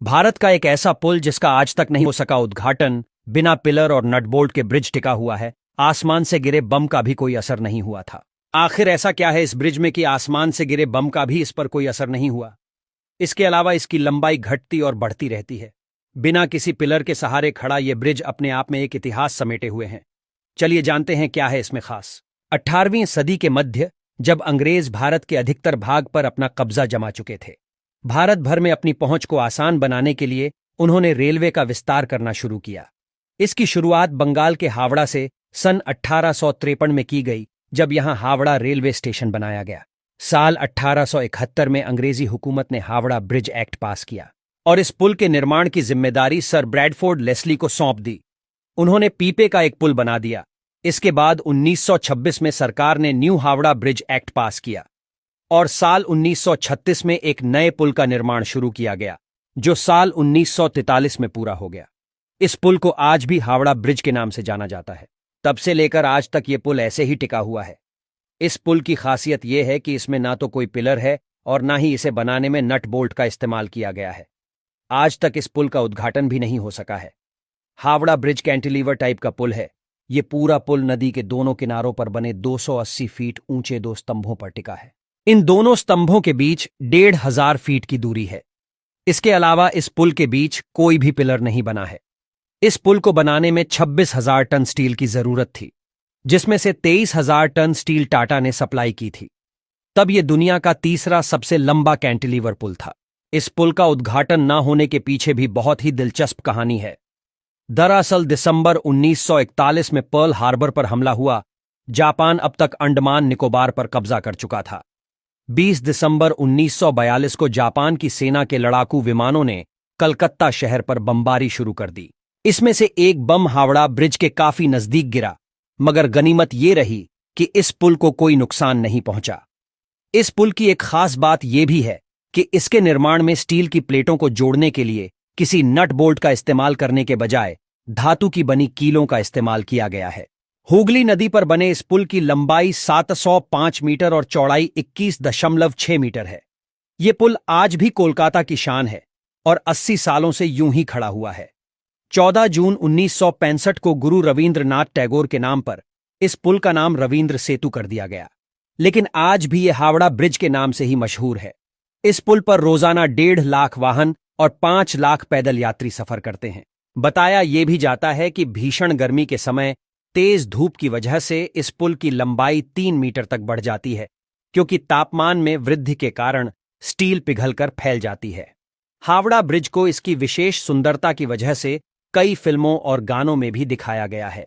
भारत का एक ऐसा पुल जिसका आज तक नहीं हो सका उद्घाटन, बिना पिलर और नटबोल्ट के ब्रिज टिका हुआ है। आसमान से गिरे बम का भी कोई असर नहीं हुआ था। आखिर ऐसा क्या है इस ब्रिज में कि आसमान से गिरे बम का भी इस पर कोई असर नहीं हुआ? इसके अलावा इसकी लंबाई घटती और बढ़ती रहती है। बिना किसी पिलर के सहारे खड़ा यह ब्रिज अपने आप में एक इतिहास समेटे हुए हैं। चलिए जानते हैं क्या है इसमें खास। 18वीं सदी के मध्य, जब अंग्रेज भारत के अधिकतर भाग पर अपना कब्जा जमा चुके थे, भारत भर में अपनी पहुंच को आसान बनाने के लिए उन्होंने रेलवे का विस्तार करना शुरू किया। इसकी शुरुआत बंगाल के हावड़ा से सन 1853 में की गई, जब यहां हावड़ा रेलवे स्टेशन बनाया गया। साल 1871 में अंग्रेजी हुकूमत ने हावड़ा ब्रिज एक्ट पास किया और इस पुल के निर्माण की जिम्मेदारी सर ब्रैडफोर्ड लेस्ली को सौंप दी। उन्होंने पीपे का एक पुल बना दिया। इसके बाद 1926 में सरकार ने न्यू हावड़ा ब्रिज एक्ट पास किया और साल 1936 में एक नए पुल का निर्माण शुरू किया गया, जो साल 1943 में पूरा हो गया। इस पुल को आज भी हावड़ा ब्रिज के नाम से जाना जाता है। तब से लेकर आज तक ये पुल ऐसे ही टिका हुआ है। इस पुल की खासियत यह है कि इसमें ना तो कोई पिलर है और ना ही इसे बनाने में नट बोल्ट का इस्तेमाल किया गया है। आज तक इस पुल का उद्घाटन भी नहीं हो सका है। हावड़ा ब्रिज कैंटिलीवर टाइप का पुल है। ये पूरा पुल नदी के दोनों किनारों पर बने 280 फीट ऊंचे 2 स्तंभों पर टिका है। इन दोनों स्तंभों के बीच 1500 फीट की दूरी है। इसके अलावा इस पुल के बीच कोई भी पिलर नहीं बना है। इस पुल को बनाने में 26,000 टन स्टील की जरूरत थी, जिसमें से 23,000 टन स्टील टाटा ने सप्लाई की थी। तब यह दुनिया का तीसरा सबसे लंबा कैंटिलीवर पुल था। इस पुल का उद्घाटन न होने के पीछे भी बहुत ही दिलचस्प कहानी है। दरअसल दिसंबर 1941 में पर्ल हार्बर पर हमला हुआ। जापान अब तक अंडमान निकोबार पर कब्जा कर चुका था। 20 दिसंबर 1942 को जापान की सेना के लड़ाकू विमानों ने कलकत्ता शहर पर बमबारी शुरू कर दी। इसमें से एक बम हावड़ा ब्रिज के काफी नजदीक गिरा, मगर गनीमत ये रही कि इस पुल को कोई नुकसान नहीं पहुंचा। इस पुल की एक खास बात यह भी है कि इसके निर्माण में स्टील की प्लेटों को जोड़ने के लिए किसी नट बोल्ट का इस्तेमाल करने के बजाय धातु की बनी कीलों का इस्तेमाल किया गया है। हुगली नदी पर बने इस पुल की लंबाई 705 मीटर और चौड़ाई 21.6 मीटर है। यह पुल आज भी कोलकाता की शान है और 80 सालों से यूं ही खड़ा हुआ है। 14 जून 1965 को गुरु रविंद्रनाथ टैगोर के नाम पर इस पुल का नाम रविंद्र सेतु कर दिया गया, लेकिन आज भी यह हावड़ा ब्रिज के नाम से ही मशहूर है। इस पुल पर रोजाना 1.5 लाख वाहन और 5 लाख पैदल यात्री सफर करते हैं। बताया यह भी जाता है कि भीषण गर्मी के समय तेज धूप की वजह से इस पुल की लंबाई 3 मीटर तक बढ़ जाती है, क्योंकि तापमान में वृद्धि के कारण स्टील पिघलकर फैल जाती है। हावड़ा ब्रिज को इसकी विशेष सुंदरता की वजह से कई फिल्मों और गानों में भी दिखाया गया है।